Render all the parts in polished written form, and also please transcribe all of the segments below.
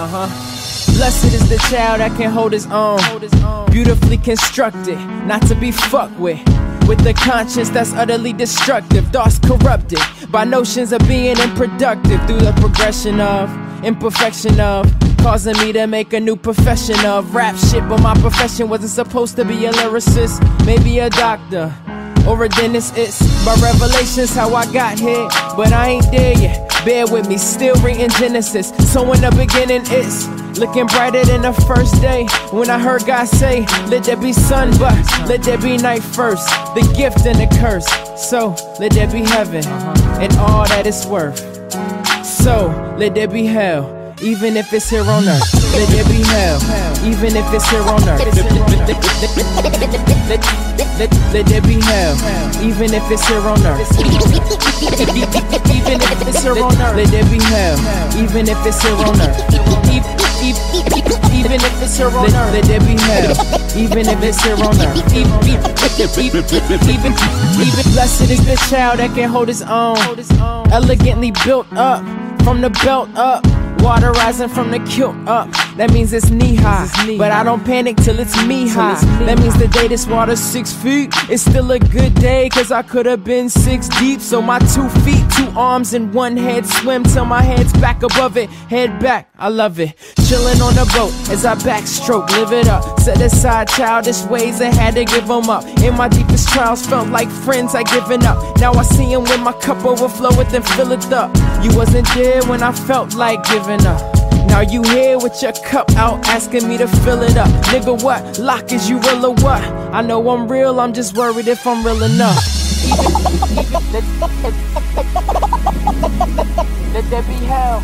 Blessed is the child that can hold his own, beautifully constructed, not to be fucked with the conscience that's utterly destructive, thoughts corrupted by notions of being unproductive through the progression of imperfection of causing me to make a new profession of rap shit. But my profession wasn't supposed to be a lyricist, maybe a doctor or a dentist. It's by revelations how I got here, but I ain't there yet. Bear with me, still reading Genesis. So in the beginning it's looking brighter than the first day, when I heard God say, let there be sun, but let there be night first, the gift and the curse. So let there be heaven and all that it's worth. So let there be hell, even if it's here on earth. Let there be hell, even if it's here on earth. Let there be hell, even if it's here on earth. Even if it's here on earth. Let there be hell, even if it's here on earth. Even if it's here on earth. Let there be hell, even if it's here on earth. Even blessed is the child that can hold his own, elegantly built up from the belt up, water rising from the kilt up. That means it's knee high, but I don't panic till it's me high. That means the day this water's 6 feet, it's still a good day, cause I could have been 6 deep. So my 2 feet, 2 arms and 1 head swim till my head's back above it. Head back, I love it. Chilling on the boat as I backstroke, live it up. Set aside childish ways and had to give them up. In my deepest trials felt like friends I given up. Now I see them when my cup overfloweth and fill it up. You wasn't there when I felt like giving up. Now you here with your cup out asking me to fill it up. Nigga, what? Locke, is you real or what? I know I'm real, I'm just worried if I'm real enough. Let there be hell.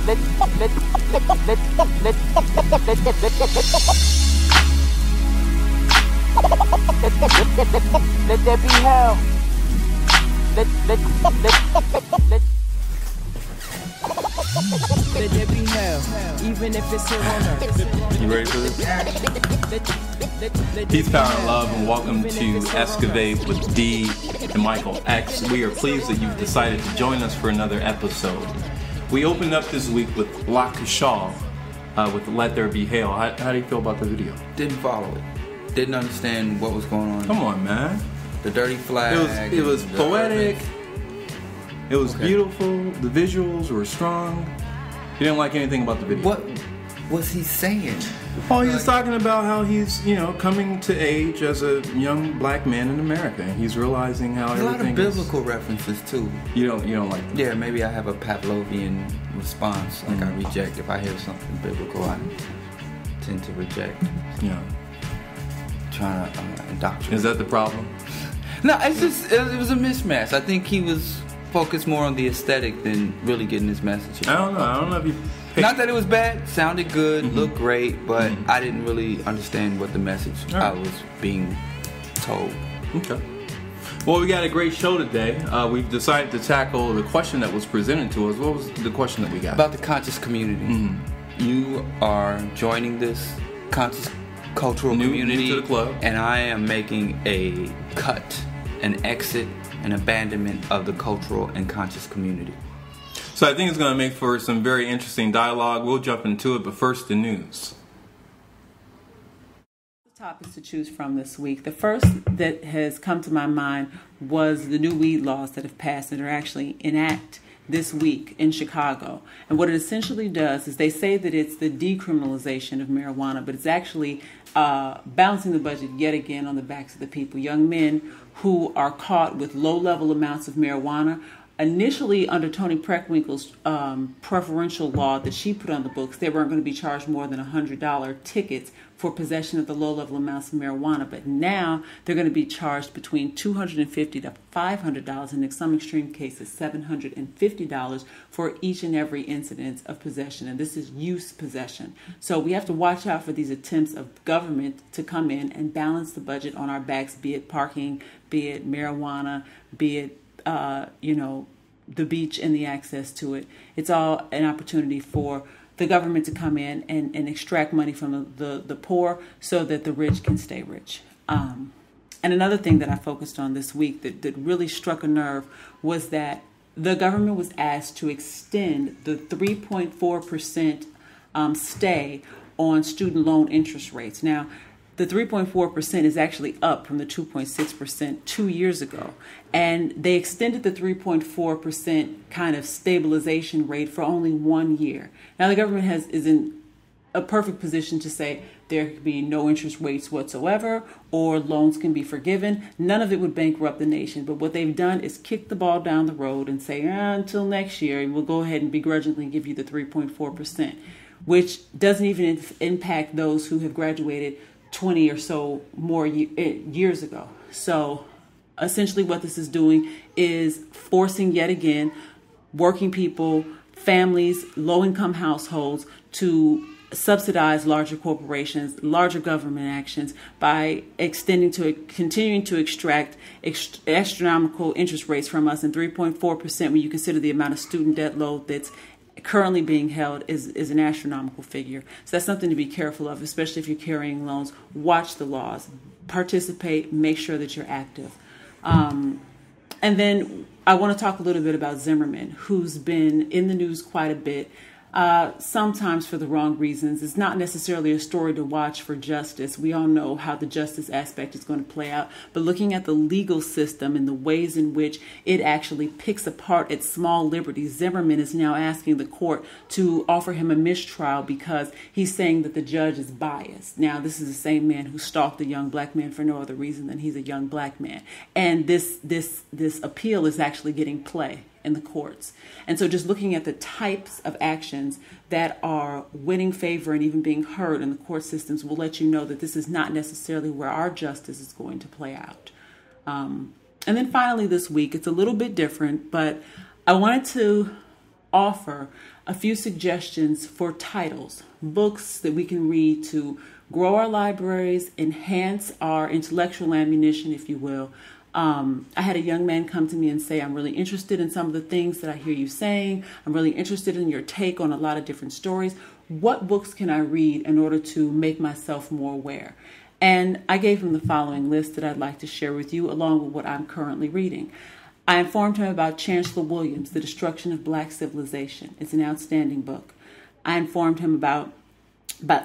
Let there be hell. Let there be hell, even if it's here on earth. You ready for this? Peace, power, and love, and welcome to Xcavate with D and Michael X. We are pleased that you've decided to join us for another episode. We opened up this week with Locke Kaushal with Let There Be Hell. How do you feel about the video? Didn't follow it. Didn't understand what was going on. Come on, man. The dirty flag. It was poetic. It was beautiful. The visuals were strong. You didn't like anything about the video. What was he saying? Oh, he was talking about how he's, coming to age as a young black man in America, and he's realizing how There's everything. A lot of biblical references too. You don't like them. Yeah, maybe I have a Pavlovian response. Like I reject if I hear something biblical. I tend to reject. Yeah. Trying to indoctrinate. Is that the problem? No, it's just it was a mismatch. I think he was focused more on the aesthetic than really getting his message. I don't know if you. Not that it was bad. Sounded good. Looked great, but I didn't really understand what the message I was being told. Okay. Well, we got a great show today. We've decided to tackle the question that was presented to us. What was the question that we got? About the conscious community. You are joining this conscious cultural community new to the club, and I am making a cut, an exit, an abandonment of the cultural and conscious community. So I think it's going to make for some very interesting dialogue. We'll jump into it, but first the news. Topics to choose from this week. The first that has come to my mind was the new weed laws that have passed and are actually enacted this week in Chicago. And what it essentially does is they say that it's the decriminalization of marijuana, but it's actually balancing the budget yet again on the backs of the people. Young men who are caught with low-level amounts of marijuana. Initially, under Toni Preckwinkle's preferential law that she put on the books, they weren't going to be charged more than $100 tickets for possession of the low-level amounts of marijuana. But now they're going to be charged between $250 to $500, and in some extreme cases, $750 for each and every incident of possession. And this is use possession. So we have to watch out for these attempts of government to come in and balance the budget on our backs, be it parking, be it marijuana, be it the beach and the access to it. It's all an opportunity for the government to come in and extract money from the poor so that the rich can stay rich. And another thing that I focused on this week that really struck a nerve was that the government was asked to extend the 3.4% stay on student loan interest rates. Now, the 3.4% is actually up from the 2.6% 2 years ago. And they extended the 3.4% kind of stabilization rate for only 1 year. Now, the government is in a perfect position to say there could be no interest rates whatsoever, or loans can be forgiven. None of it would bankrupt the nation. But what they've done is kick the ball down the road and say, until next year, we'll go ahead and begrudgingly give you the 3.4%, which doesn't even impact those who have graduated 20 or so more years ago. So essentially what this is doing is forcing yet again working people, families, low-income households to subsidize larger corporations, larger government actions by continuing to extract astronomical interest rates from us. And 3.4%, when you consider the amount of student debt load that's currently being held, is an astronomical figure. So that's something to be careful of, especially if you're carrying loans. Watch the laws, participate, make sure that you're active. And then I want to talk a little bit about Zimmerman, who's been in the news quite a bit. Sometimes for the wrong reasons. It's not necessarily a story to watch for justice. We all know how the justice aspect is going to play out. But looking at the legal system and the ways in which it actually picks apart its small liberties, Zimmerman is now asking the court to offer him a mistrial because he's saying that the judge is biased. Now, this is the same man who stalked a young black man for no other reason than he's a young black man. And this appeal is actually getting play in the courts. And so just looking at the types of actions that are winning favor and even being heard in the court systems will let you know that this is not necessarily where our justice is going to play out. And then finally this week, it's a little bit different, but I wanted to offer a few suggestions for titles, books that we can read to grow our libraries, enhance our intellectual ammunition, if you will. I had a young man come to me and say, I'm really interested in some of the things that I hear you saying. I'm really interested in your take on a lot of different stories. What books can I read in order to make myself more aware? And I gave him the following list that I'd like to share with you, along with what I'm currently reading. I informed him about Chancellor Williams, The Destruction of Black Civilization. It's an outstanding book. I informed him about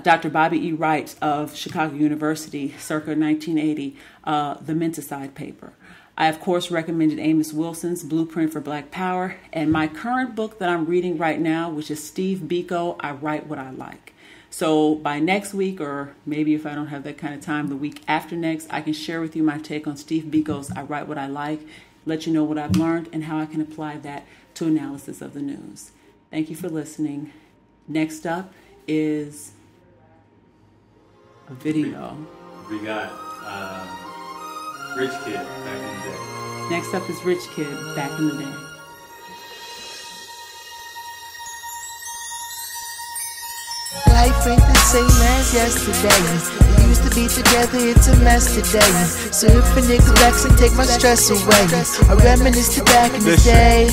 Dr. Bobby E. Wright of Chicago University, circa 1980, the Menticide paper. I, of course, recommended Amos Wilson's Blueprint for Black Power, and my current book that I'm reading right now, which is Steve Biko, I Write What I Like. So by next week, or maybe if I don't have that kind of time, the week after next, I can share with you my take on Steve Biko's I Write What I Like, let you know what I've learned and how I can apply that to analysis of the news. Thank you for listening. Next up is a video. We got Rich Kid back in the day. Next up is Rich Kid back in the day. Life ain't the same as yesterday. We used to be together, it's a mess today. Surfing Nickelbacks and take my stress away. I reminisce to back in the day.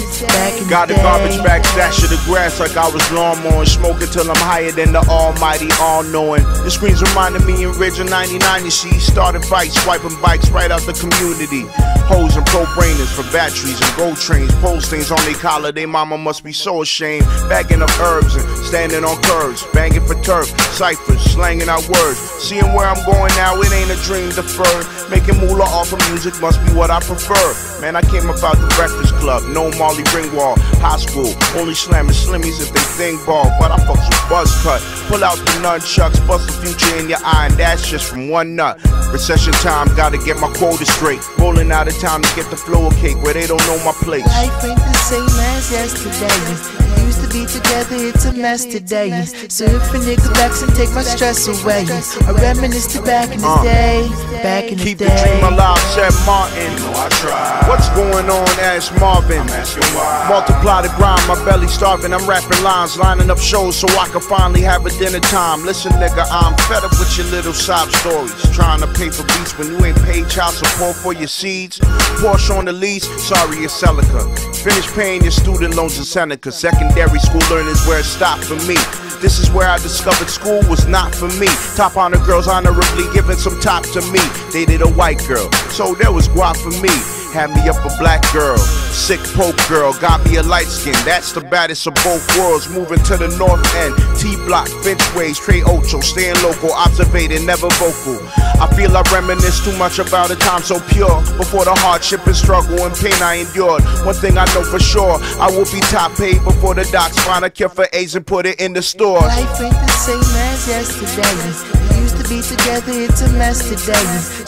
Got the garbage bag stash of the grass like I was lawn mowing. Smoking till I'm higher than the almighty, all-knowing. The screens reminded me in Ridge in 99, you see. Started fights, swiping bikes right out the community. Hoes and pro-brainers for batteries and gold trains. Pole stains on their collar, they mama must be so ashamed. Bagging up herbs and standing on curves. Banging for turf, ciphers, slanging out words. Seeing where I'm going now, it ain't a dream deferred. Making moolah off of music must be what I prefer. Man, I came about the Breakfast Club, no Molly Ringwald. High school, only slamming slimmies if they thing ball. But I fucks with buzz cut. Pull out the nunchucks, bust the future in your eye, and that's just from one nut. Recession time, gotta get my quota straight. Rolling out of time to get the flow of cake where they don't know my place. Life ain't the same as yesterday. We used to be together, it's a mess today. Surfing Nickelbacks and take my stress away. I reminisce to back in the day. Back in the day. Keep the dream alive, said Martin. You know I tried. What's going on, ask Marvin. I'm asking why. Multiply the grind, my belly starving. I'm rapping lines, lining up shows so I can finally have a dinner time. Listen, nigga, I'm fed up with your little sob stories. Trying to pay for beats when you ain't paid child support for your seeds. Porsche on the lease, sorry, it's Celica. Finish paying your student loans in Seneca. Secondary school learning is where it stopped for me. This is where I discovered school was not for me. Top honor girls honorably giving some top to me. Dated a white girl, so there was guap for me. Had me up a black girl, sick Pope girl, got me a light skin. That's the baddest of both worlds. Moving to the north end, T-block, Finchways, Trey Ocho, staying local, observating, never vocal. I feel I reminisce too much about a time so pure. Before the hardship and struggle and pain I endured. One thing I know for sure, I will be top paid before the docs find a cure for AIDS and put it in the stores. Life ain't the same as yesterday. We used to be together, it's a mess today.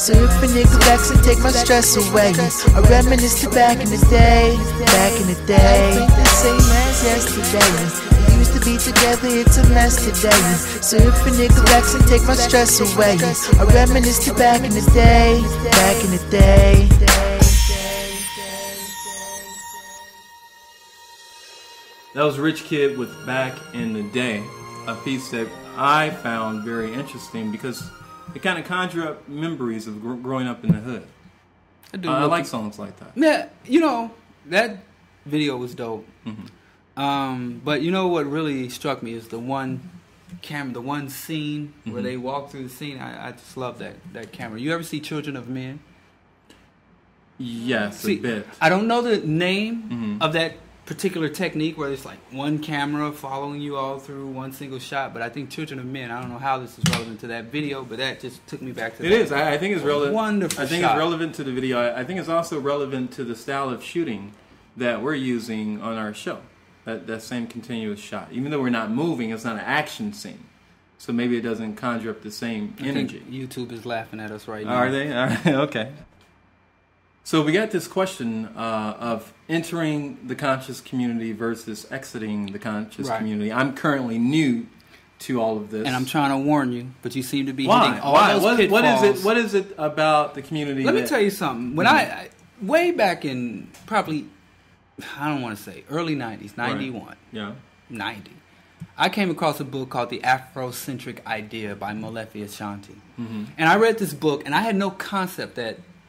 Surfing Xcavate and take my stress away. I reminisce to back in the day, back in the day. Life ain't the same as yesterday. We used to be together, it's a mess today. Surfing Xcavate and take my stress away. I reminisce to back in the day, back in the day. That was Rich Kid with Back in the Day, a piece that I found very interesting because it kind of conjure up memories of growing up in the hood. I like songs like that. Yeah, you know, that video was dope. Mm-hmm. But you know what really struck me is the one camera, the one scene where they walk through the scene. I just love that camera. You ever see Children of Men? Yes, a bit. I don't know the name of that particular technique where it's like one camera following you all through one single shot, but I think Children of Men, I don't know how this is relevant to that video, but that just took me back to it. It is. I think it's relevant. Wonderful. I think shot. It's relevant to the video. I think it's also relevant to the style of shooting that we're using on our show. That same continuous shot. Even though we're not moving, it's not an action scene. So maybe it doesn't conjure up the same energy. I think YouTube is laughing at us right now. Are they? All right. Okay. So we got this question of entering the conscious community versus exiting the conscious community. I'm currently new to all of this, and I'm trying to warn you, but you seem to be hitting all those pitfalls. What is it about the community? Let me tell you something. When I way back in probably, I don't want to say early 90s, 91, right. Yeah, 90, I came across a book called The Afrocentric Idea by Molefi Ashanti, and I read this book, and I had no concept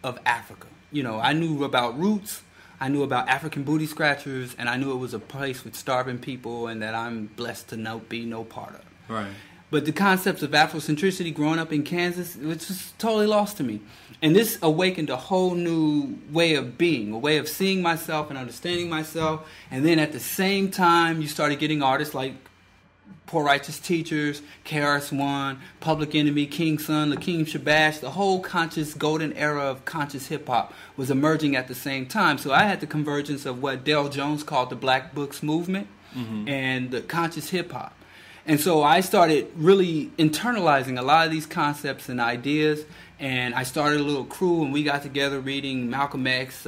of Africa. You know, I knew about roots, I knew about African booty scratchers, and I knew it was a place with starving people and that I'm blessed to be no part of. Right. But the concepts of Afrocentricity growing up in Kansas, it was just totally lost to me. And this awakened a whole new way of being, a way of seeing myself and understanding myself. And then at the same time, you started getting artists like Poor Righteous Teachers, KRS-One, Public Enemy, King Son, Lakeem Shabash. The whole conscious golden era of conscious hip-hop was emerging at the same time. So I had the convergence of what Dale Jones called the Black Books movement and the conscious hip-hop. And so I started really internalizing a lot of these concepts and ideas. And I started a little crew, and we got together reading Malcolm X,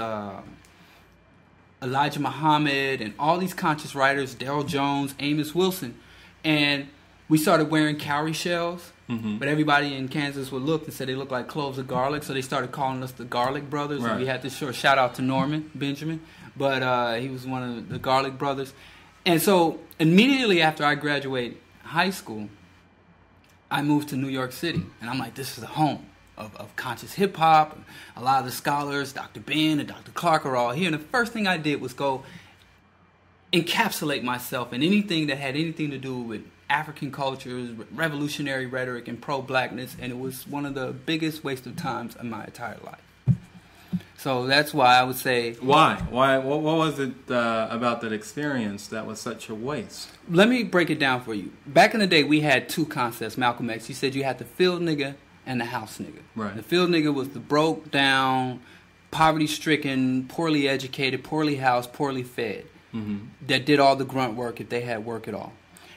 Elijah Muhammad, and all these conscious writers, Dale Jones, Amos Wilson. And we started wearing cowrie shells, but everybody in Kansas would look and say they looked like cloves of garlic, so they started calling us the Garlic Brothers. Right. And we had this short shout out to Norman Benjamin, but he was one of the Garlic Brothers. And so immediately after I graduated high school, I moved to New York City, and I'm like, this is the home of conscious hip hop. A lot of the scholars, Dr. Ben and Dr. Clark, are all here. And the first thing I did was go encapsulate myself in anything that had anything to do with African cultures, revolutionary rhetoric, and pro-blackness, and it was one of the biggest waste of times in my entire life. So that's why I would say... Why? What was it about that experience that was such a waste? Let me break it down for you. Back in the day, we had two concepts, Malcolm X. He said you had the field nigga and the house nigga. Right. The field nigga was the broke down, poverty-stricken, poorly educated, poorly housed, poorly fed. That did all the grunt work if they had work at all.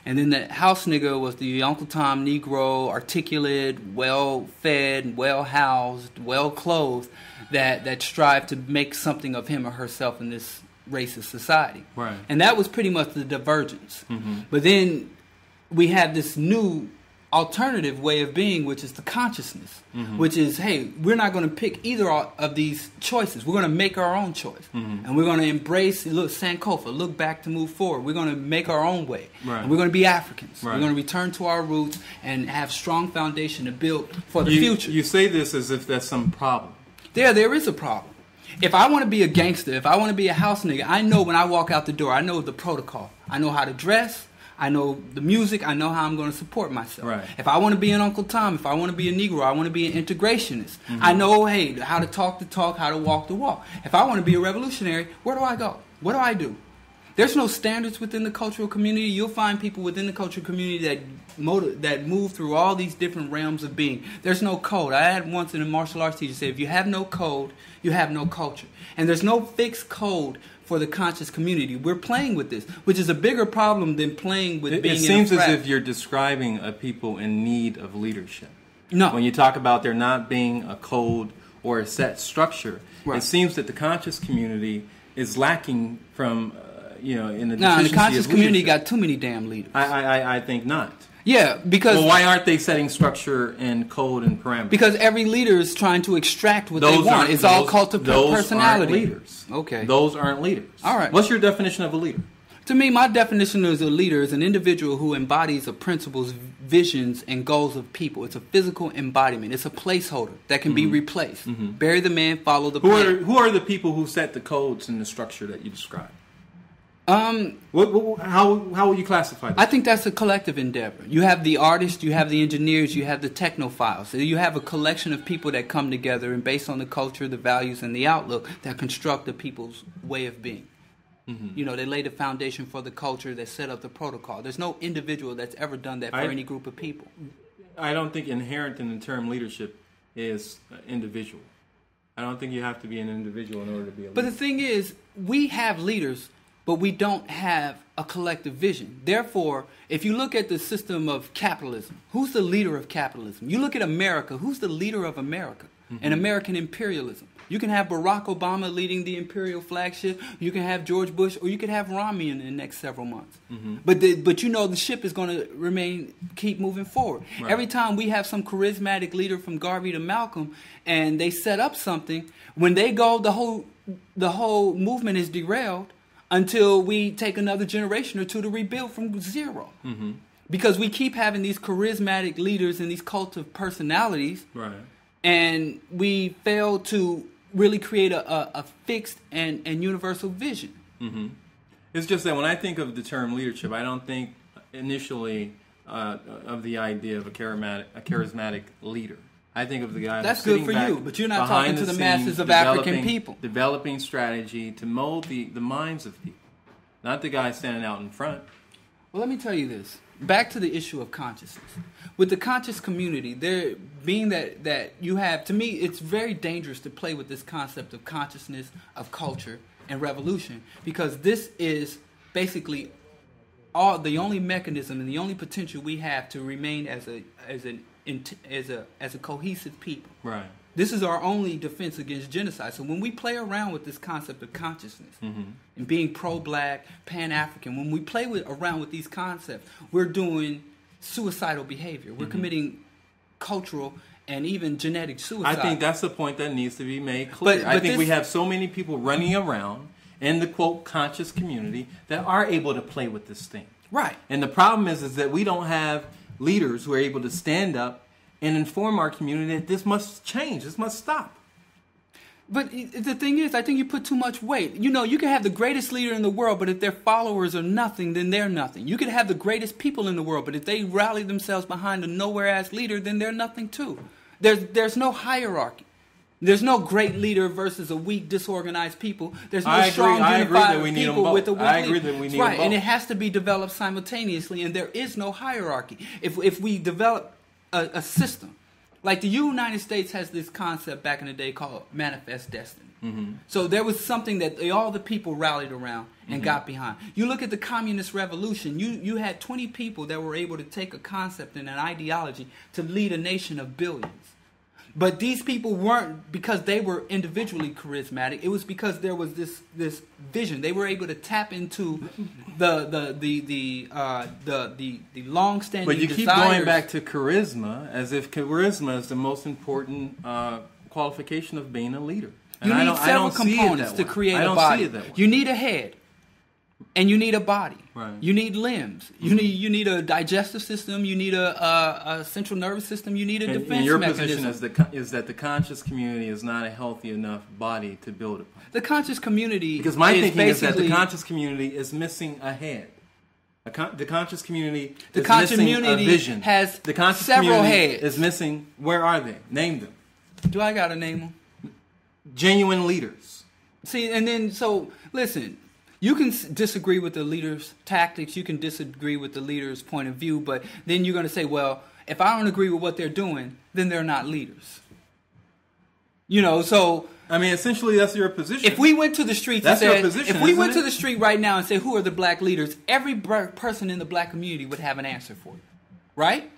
And then the house nigga was the Uncle Tom Negro, articulate, well-fed, well-housed, well-clothed, that strived to make something of him or herself in this racist society. Right. And that was pretty much the divergence. But then we have this new alternative way of being, which is the consciousness, which is, hey, we're not going to pick either of these choices. We're going to make our own choice. And we're going to embrace, look, Sankofa, look back to move forward. We're going to make our own way. Right. And we're going to be Africans. Right. We're going to return to our roots and have strong foundation to build for the future. You say this as if that's some problem. There is a problem. If I want to be a gangster, if I want to be a house nigga, I know when I walk out the door, I know the protocol. I know how to dress. I know the music. I know how I'm going to support myself. Right. If I want to be an Uncle Tom, if I want to be a Negro, I want to be an integrationist. I know, hey, how to talk the talk, how to walk the walk. If I want to be a revolutionary, where do I go? What do I do? There's no standards within the cultural community. You'll find people within the cultural community that move through all these different realms of being. There's no code. I had once in a martial arts teacher say, if you have no code, you have no culture. And there's no fixed code for the conscious community. We're playing with this, which is a bigger problem than playing with being in a It seems frat. as if you're describing a people in need of leadership. No. When you talk about there not being a code or a set structure, Right. it seems that the conscious community is lacking from... in the Nah, the deficiency conscious of community leadership. got too many damn leaders. I think not. Yeah, because Well, why aren't they setting structure and code and parameters? because every leader is trying to extract what they want. aren't- It's all those- cult of those personality. aren't leaders. Okay. Those aren't leaders. All right. What's your definition of a leader? To me, my definition of a leader is an individual who embodies the principles, visions, and goals of people. It's a physical embodiment. It's a placeholder that can be replaced. Bury the man, follow the plan. Who are the people who set the codes and the structure that you described? How would you classify that? I think that's a collective endeavor. You have the artists, you have the engineers, you have the technophiles. So you have a collection of people that come together and based on the culture, the values, and the outlook that construct the people's way of being. They lay the foundation for the culture, they set up the protocol. There's no individual that's ever done that for any group of people. I don't think inherent in the term leadership is individual. I don't think you have to be an individual in order to be a leader. But the thing is, we have leaders, but we don't have a collective vision. Therefore, if you look at the system of capitalism, who's the leader of capitalism? You look at America, who's the leader of America and American imperialism? You can have Barack Obama leading the imperial flagship, you can have George Bush, or you could have Romney in the next several months. But the ship is going to keep moving forward. Right. Every time we have some charismatic leader from Garvey to Malcolm, and they set up something, when they go, the whole movement is derailed until we take another generation or two to rebuild from zero. Because we keep having these charismatic leaders and these cult of personalities, Right. and we fail to really create a fixed and universal vision. It's just that when I think of the term leadership, I don't think initially of the idea of a charismatic leader. I think of the guy That's who's good sitting for back you, but you're not behind talking to the scenes, masses of African people. Developing strategy to mold the minds of people, not the guy standing out in front. Well, let me tell you this. Back to the issue of consciousness. With the conscious community, there being that you have, to me, it's very dangerous to play with this concept of consciousness, of culture, and revolution, because this is basically the only mechanism and the only potential we have to remain as a cohesive people. Right. This is our only defense against genocide. So when we play around with this concept of consciousness and being pro-black, pan-African, when we play around with these concepts, we're doing suicidal behavior. We're committing cultural and even genetic suicide. I think that's the point that needs to be made clear. But I think we have so many people running around in the, quote, conscious community that are able to play with this thing. Right. And the problem is that we don't have leaders who are able to stand up and inform our community that this must change, this must stop. But the thing is, I think you put too much weight. You can have the greatest leader in the world, but if their followers are nothing, then they're nothing. You could have the greatest people in the world, but if they rally themselves behind a nowhere-ass leader, then they're nothing too. There's no hierarchy. There's no great leader versus a weak, disorganized people. There's no strong, unified people with a weak leader. I agree that we need right, both. and it has to be developed simultaneously, and there is no hierarchy. If we develop a system, like the United States has this concept back in the day called manifest destiny. So there was something that all the people rallied around and got behind. You look at the communist revolution, you had 20 people that were able to take a concept and an ideology to lead a nation of billions. But these people weren't because they were individually charismatic. It was because there was this vision. They were able to tap into the long-standing. But you keep going back to charisma as if charisma is the most important qualification of being a leader. And you need I several don't see it components that to way. create I a don't body. see it that way. You need a head, and you need a body. Right. You need limbs. You need a digestive system. You need a central nervous system. You need a defense and your mechanism. position is that the conscious community is not a healthy enough body to build upon. The conscious community. Because my is thinking is that the basically- conscious community is missing a head. The conscious community The is conscious missing community a vision. has the conscious several community heads. is missing. Where are they? Name them. Do I got to name them? Genuine leaders. See, and then, so, listen, you can disagree with the leader's tactics, you can disagree with the leader's point of view, but then you're going to say, well, if I don't agree with what they're doing, then they're not leaders. You know, so... I mean, essentially, that's your position. If we went to the streets That's and your said, position, if we isn't went it? to the street right now and say, who are the black leaders, every person in the black community would have an answer for you. Right?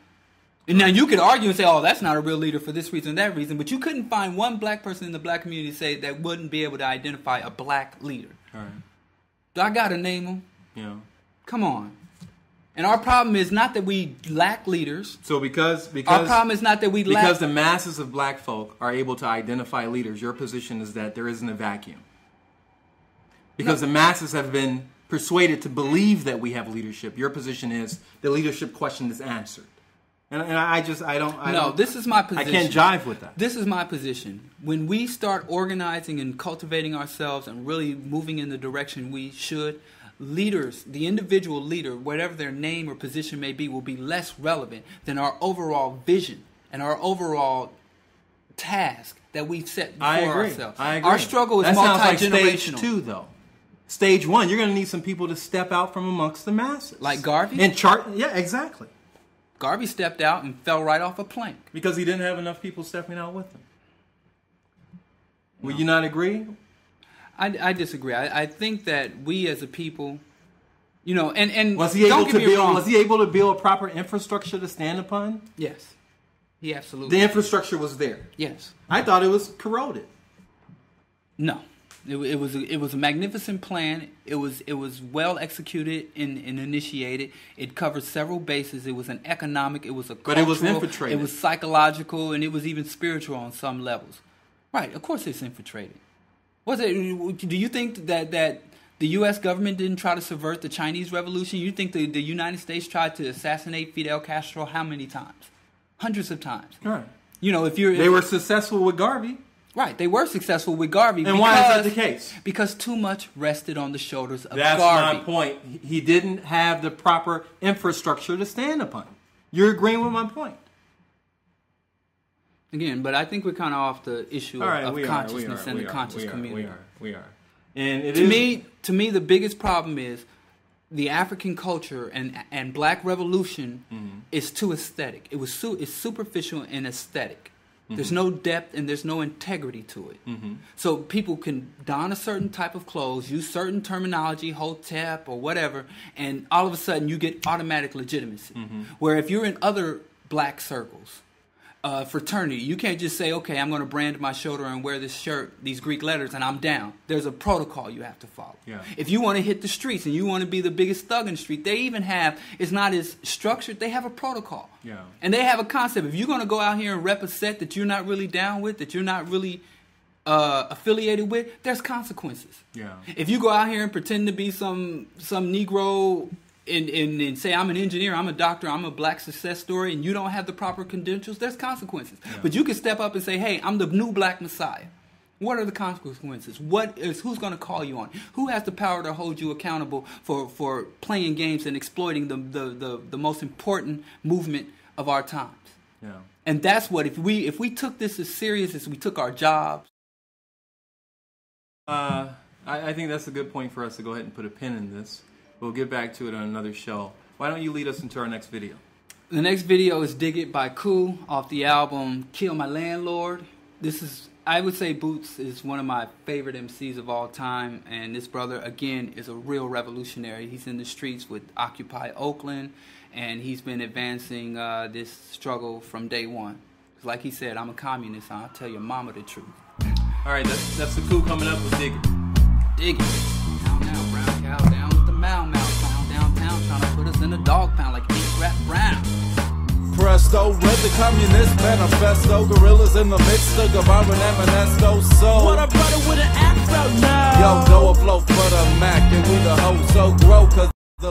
And now you could argue and say, oh, that's not a real leader for this reason and that reason, but you couldn't find one black person in the black community say that wouldn't be able to identify a black leader. All right. Do I got to name them? Yeah. Come on. And our problem is not that we lack leaders. So because Our problem is not that we lack... because the masses of black folk are able to identify leaders, your position is that there isn't a vacuum. Because the masses have been persuaded to believe that we have leadership. Your position is the leadership question is answered. And I don't. This is my position. I can't jive with that. This is my position. When we start organizing and cultivating ourselves and really moving in the direction we should, leaders, the individual leader, whatever their name or position may be, will be less relevant than our overall vision and our overall task that we've set before ourselves. I agree. Our struggle is that sounds like multi-generational. stage 2, though. Stage 1, you're going to need some people to step out from amongst the masses. Like Garvey? Yeah, exactly. Garvey stepped out and fell right off a plank. Because he didn't have enough people stepping out with him. Will you not agree? I disagree. I think that we as a people, you know, and was he able don't get me wrong. Was he able to build a proper infrastructure to stand upon? Yes, he absolutely. The infrastructure was there. Yes, I thought it was corroded. No, it was a magnificent plan. It was well executed and initiated. It covered several bases. It was an economic. It was a cultural, but it was infiltrated. It was psychological, and it was even spiritual on some levels. Right? Of course, it's infiltrated. Was it? Do you think that the U.S. government didn't try to subvert the Chinese Revolution? You think the United States tried to assassinate Fidel Castro how many times? Hundreds of times. Right. You know, they were successful with Garvey. Right, they were successful with Garvey. And why is that the case? Because too much rested on the shoulders of Garvey. That's my point. He didn't have the proper infrastructure to stand upon. You're agreeing with my point. Again, but I think we're kind of off the issue of consciousness and the conscious community. We are. And to me, the biggest problem is the African culture and Black Revolution is too aesthetic. It's superficial and aesthetic. There's no depth and there's no integrity to it. So people can don a certain type of clothes, use certain terminology, hotep or whatever, and all of a sudden you get automatic legitimacy. Where if you're in other black circles, fraternity, you can't just say, okay, I'm going to brand my shoulder and wear this shirt, these Greek letters, and I'm down. There's a protocol you have to follow. Yeah. If you want to hit the streets and you want to be the biggest thug in the street, they even have, it's not as structured, they have a protocol. Yeah. And they have a concept. If you're going to go out here and rep a set that you're not really down with, that you're not really affiliated with, there's consequences. Yeah. If you go out here and pretend to be some Negro and say, I'm an engineer, I'm a doctor, I'm a black success story, and you don't have the proper credentials, there's consequences. Yeah. But you can step up and say, hey, I'm the new black messiah. What are the consequences? Who's going to call you on? Who has the power to hold you accountable for playing games and exploiting the most important movement of our times? Yeah. And that's what, if we took this as serious as we took our jobs. I think that's a good point for us to go ahead and put a pin in this. We'll get back to it on another show. Why don't you lead us into our next video? The next video is Dig It by Coup off the album Kill My Landlord. This is, I would say Boots is one of my favorite MCs of all time. And this brother, again, is a real revolutionary. He's in the streets with Occupy Oakland. And he's been advancing this struggle from day one. Like he said, I'm a communist. I'll tell your mama the truth. All right, that's the Coup coming up with Dig It. Dig It. Down now, brown cow, down with the Mau clown downtown, trying to put us in a dog pound like 8-Rap Brown. Presto, read the Communist Manifesto, gorillas in the midst of Guevara and Emanesto. So what a brother with an afro now. Yo, go afloat for the Mac, and we the hoes so grow, cause the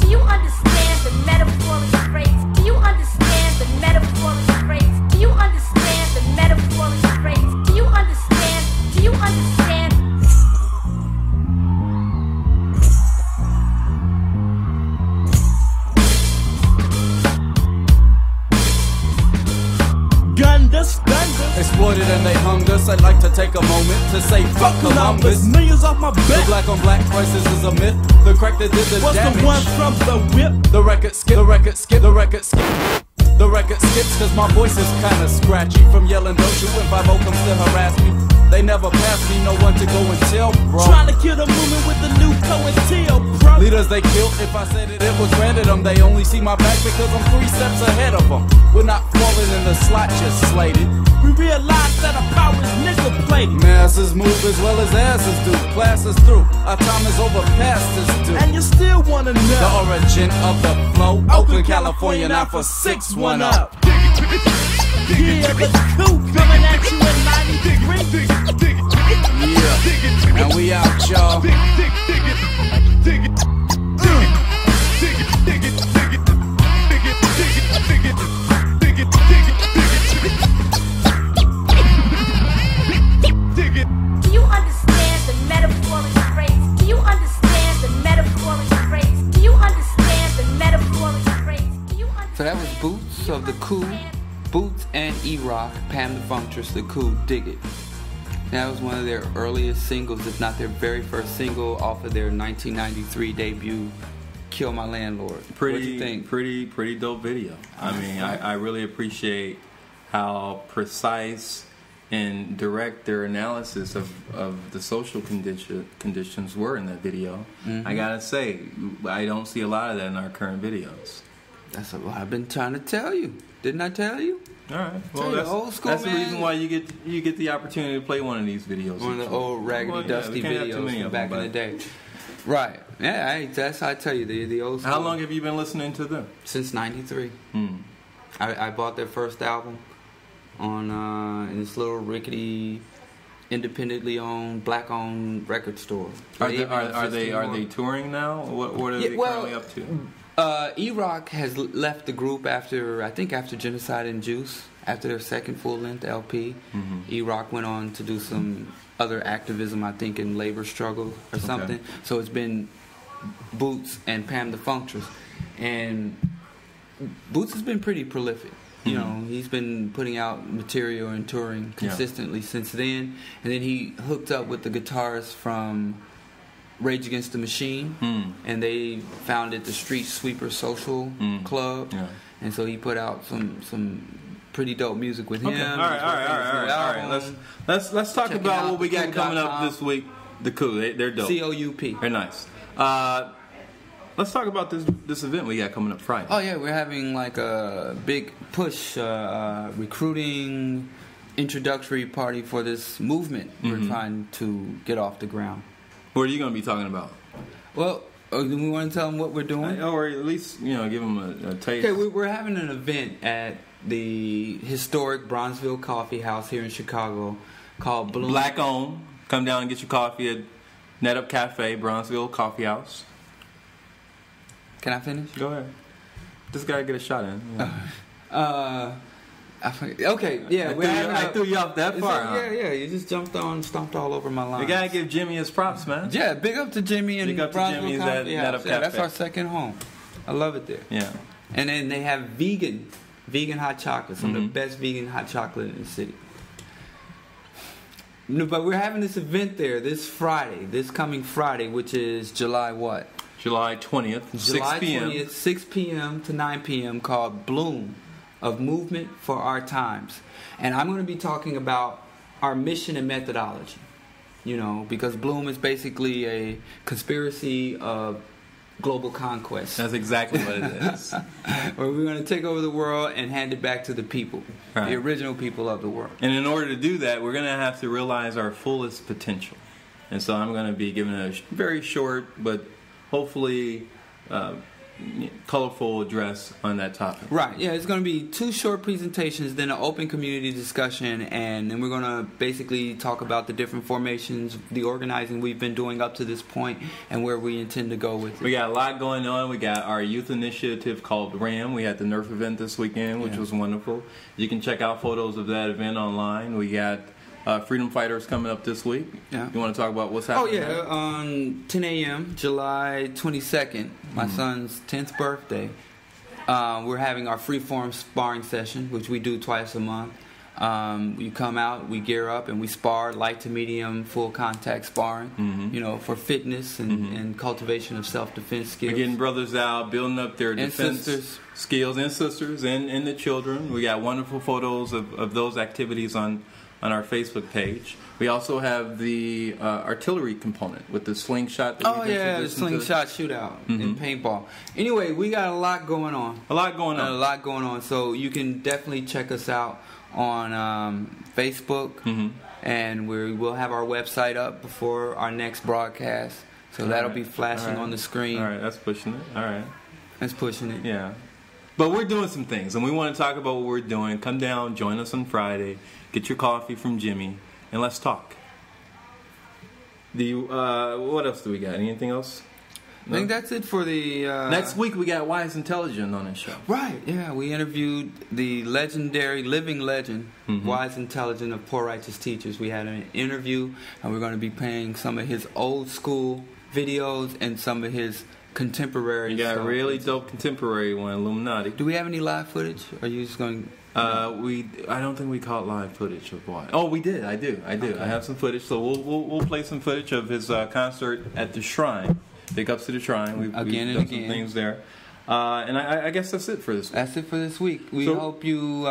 Do you understand the metaphoric phrase? Do you understand the metaphoric phrase? Do you understand the metaphoric phrase? Do you understand? Do you understand? Gundus. Exploited and they hung us. I'd like to take a moment to say fuck Columbus. Millions off my The back. black on black crisis is a myth. The crack that did the What's damage. the one from the whip? The record skip, the record skip, the record skip. The record skips cause my voice is kinda scratchy. From yelling don't you when 5-0 comes to harass me. They never pass me, no one to go and tell, bro. Trying to kill the movement with the new co-and-teal, bro. Leaders they killed, if I said it, it was granted them. They only see my back because I'm 3 steps ahead of them. We're not falling in the slot, just slated. We realize that our power is nickel plated. Masses move as well as asses do. Class is through, our time is over past is due. And you still wanna The know origin of the flow, Oakland, California, now for 6-1 up. Yeah, the coup coming at you at 93. Yeah, and we out, y'all. Do you understand the metaphoric phrase? Do you understand the metaphoric phrase? Do you understand the metaphoric phrase? Do you understand? So that was Boots of the Coup, Boots and E-Rock, Pam the Functress, the Coup, Dig It. That was one of their earliest singles, if not their very first single, off of their 1993 debut, Kill My Landlord. What do you think? Pretty dope video. I mean, I really appreciate how precise and direct their analysis of the social conditions were in that video. Mm-hmm. I gotta say, I don't see a lot of that in our current videos. That's what I've been trying to tell you. Didn't I tell you? All right. Tell Well, you, that's, old school, that's the man. reason why you get the opportunity to play one of these videos. One of the old raggedy, Well, yeah, dusty we can't have too videos many from of back them, in the but- day. Right. Yeah, that's how I tell you, the old school. How long have you been listening to them? Since 93. I bought their first album on in this little rickety, independently owned, black owned record store. Are they touring now? What are they currently up to? E-Rock has left the group after Genocide and Juice, after their second full-length LP. E-Rock went on to do some other activism, I think, in labor struggle or something. So it's been Boots and Pam the Functress. And Boots has been pretty prolific. You know, he's been putting out material and touring consistently since then. And then he hooked up with the guitarist from Rage Against the Machine, and they founded the Street Sweeper Social Club, and so he put out some pretty dope music with him. Okay. All right. Let's talk about what we got coming up this week. The Coup, they're dope. COUP. They're nice. Let's talk about this event we got coming up Friday. Oh yeah, we're having like a big push recruiting introductory party for this movement we're trying to get off the ground. What are you going to be talking about? Well, do we want to tell them what we're doing? Or at least, give them a taste. Okay, we're having an event at the historic Bronzeville Coffee House here in Chicago called Bloom. Black owned. Come down and get your coffee at Net Up Cafe, Bronzeville Coffee House. Can I finish? Go ahead. Just gotta get a shot in. Okay, yeah. I threw you off that far. Yeah. You just stomped all over my line. You gotta give Jimmy his props, man. Yeah, big up to Jimmy and big up to Jimmy's at Net Up Cafe. That's our second home. I love it there. Yeah. And then they have vegan hot chocolate. Some of the best vegan hot chocolate in the city. No, but we're having this event there this coming Friday, which is July what? July 20th, 6 p.m. 20th, 6 p.m. to 9 p.m. called Bloom, of Movement for Our Times. And I'm going to be talking about our mission and methodology, because Bloom is basically a conspiracy of global conquest. That's exactly what it is. Where we're going to take over the world and hand it back to the people, the original people of the world. And in order to do that, we're going to have to realize our fullest potential. And so I'm going to be giving a very short, but hopefully colorful address on that topic. Right, yeah, it's going to be 2 short presentations, then an open community discussion, and then we're going to basically talk about the different formations, the organizing we've been doing up to this point, and where we intend to go with it. We got a lot going on. We got our youth initiative called RAM. We had the Nerf event this weekend, which was wonderful. You can check out photos of that event online. We got Freedom Fighters coming up this week. Yeah. You want to talk about what's happening? Oh, yeah. On 10 a.m., July 22nd, my son's 10th birthday, we're having our freeform sparring session, which we do twice a month. You come out, we gear up, and we spar light to medium, full contact sparring, for fitness and cultivation of self-defense skills. We're getting brothers out, building up their defense skills, and sisters, and the children. We got wonderful photos of those activities on our Facebook page. We also have the artillery component with the slingshot. The slingshot shootout in paintball. Anyway, we got a lot going on. A lot going on. So you can definitely check us out on Facebook, and we will have our website up before our next broadcast. So that'll be flashing on the screen. All right, that's pushing it. All right. That's pushing it. Yeah. But we're doing some things, and we want to talk about what we're doing. Come down, join us on Friday, get your coffee from Jimmy, and let's talk. What else do we got? Anything else? No? I think that's it for the... Next week we got Wise Intelligent on this show. Right, yeah. We interviewed the legendary, living legend, Wise Intelligent of Poor Righteous Teachers. We had an interview, and we're going to be playing some of his old school videos and some of his contemporary stuff. You got stuff. A really dope contemporary one, Illuminati. Do we have any live footage? Or are you just going... I don't think we caught live footage of Wise. Oh, we did. I do. Okay. I have some footage, so we'll play some footage of his concert at the Shrine. Big ups to the Shrine. We've done some things there. And I guess that's it for this week. That's it for this week. We hope you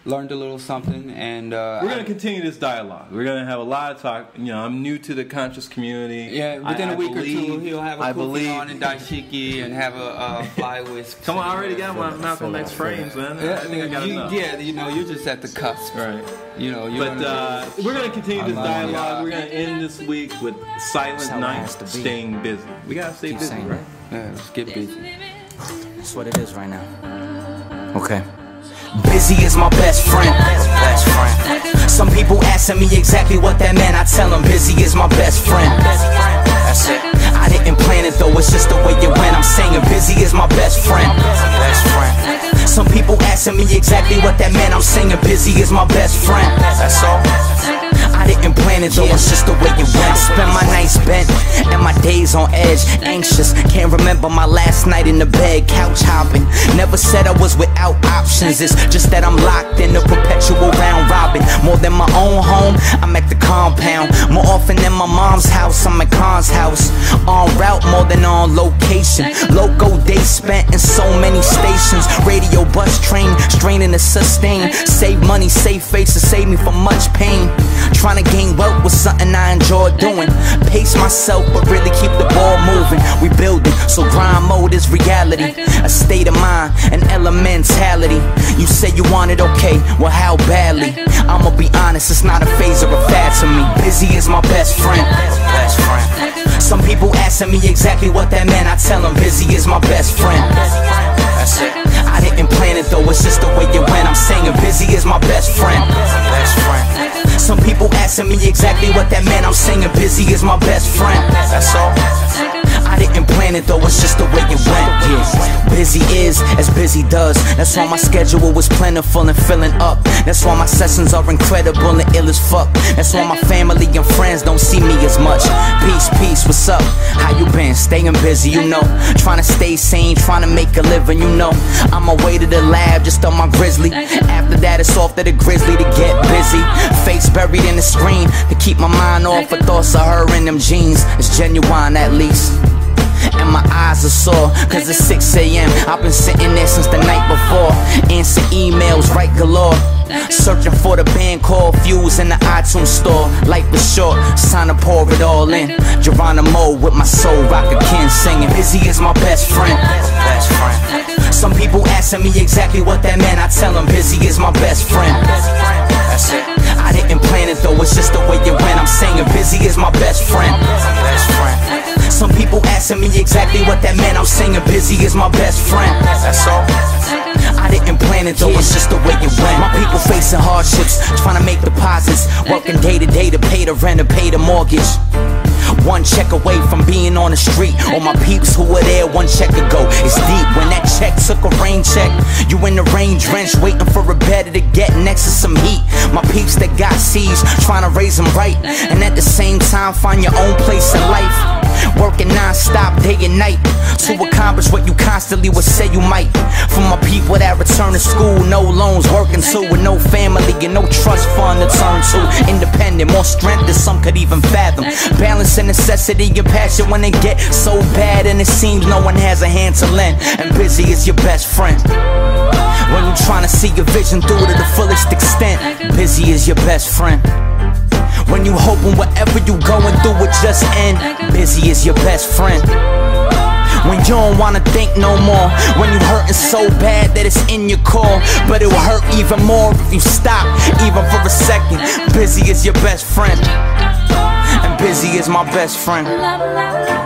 learned a little something. And we're going to continue this dialogue. We're going to have a lot of talk. I'm new to the conscious community. Yeah, within a week or two, he'll have a kufi on and daishiki and have a fly whisk. Come on, I already got my Malcolm X frames, man. I think I got enough. Yeah, you're just at the cusp. Right. But we're going to continue this dialogue. We're going to end this week with Silent Night, staying busy. We got to stay busy, right? Yeah, let's get busy. That's what it is right now. Okay. Busy is my best friend. Some people asking me exactly what that meant. I tell them busy is my best friend. That's it. I didn't plan it though, it's just the way it went. I'm saying busy is my best friend. Some people asking me exactly what that meant. I'm saying busy is my best friend. That's all. I didn't plan plan it, though it's just the way it went. Spend my nights bent and my days on edge, anxious. Can't remember my last night in the bed, couch hopping. Never said I was without options. It's just that I'm locked in a perpetual round robin. More than my own home, I'm at the compound. More often than my mom's house, I'm at Khan's house. En route more than on location. Loco days spent in so many stations. Radio, bus, train, straining to sustain. Save money, save face to save me from much pain. Trying to gain wealth was something I enjoy doing. Pace myself but really keep the ball moving. We building, so grind mode is reality. A state of mind, an elementality. You say you want it, okay, well how badly? I'ma be honest, it's not a phase or a fad to me. Busy is my best friend. Some people asking me exactly what that meant. I tell them busy is my best friend. That's it. I didn't plan it though, it's just the way it went. I'm saying busy is my best friend. Some people asking me exactly what that meant. I'm saying busy is my best friend. That's all. I didn't plan it though, it's just the way it went. Yeah. Busy is as busy does. That's why my schedule was plentiful and filling up. That's why my sessions are incredible and ill as fuck. That's why my family and friends don't see me as much. Peace, peace, what's up? How you been? Staying busy, you know. Trying to stay sane, trying to make a living, you know. I'm away to the lab, just on my grizzly. After that it's off to the grizzly to get busy. Face buried in the screen to keep my mind off of thoughts of her in them jeans. It's genuine at least. And my eyes are sore, cause it's 6 a.m. I've been sitting there since the night before. Answer emails, right galore. Searching for the band called Fuse in the iTunes store. Life is short, it's time to pour it all in. Geronimo with my soul, Rocker Ken singing. Busy is my best friend. Some people asking me exactly what that meant. I tell them busy is my best friend. That's it. I didn't plan it though, it's just the way it went. I'm saying busy is my best friend. Some people asking me exactly what that meant. I'm saying busy is my best friend. That's all. I didn't plan it though, it's just the way it went. My people facing hardships, trying to make deposits, working day to day to pay the rent or pay the mortgage. One check away from being on the street. All my peeps who were there 1 check ago. It's deep. When that check took a rain check, you in the rain drenched, waiting for a better to get next to some heat. My peeps that got seized, trying to raise them right, and at the same time find your own place in life. Working non-stop day and night to accomplish what you constantly would say you might. For my people that return to school, no loans, working too, with no family and no trust fund to turn to. Independent, more strength than some could even fathom. Balancing necessity and passion when they get so bad and it seems no one has a hand to lend. And busy is your best friend. When you're trying to see your vision through to the fullest extent, busy is your best friend. When you hoping whatever you going through would just end, busy is your best friend. When you don't wanna think no more, when you hurting so bad that it's in your core, but it will hurt even more if you stop, even for a second. Busy is your best friend, and busy is my best friend. Love, love, love.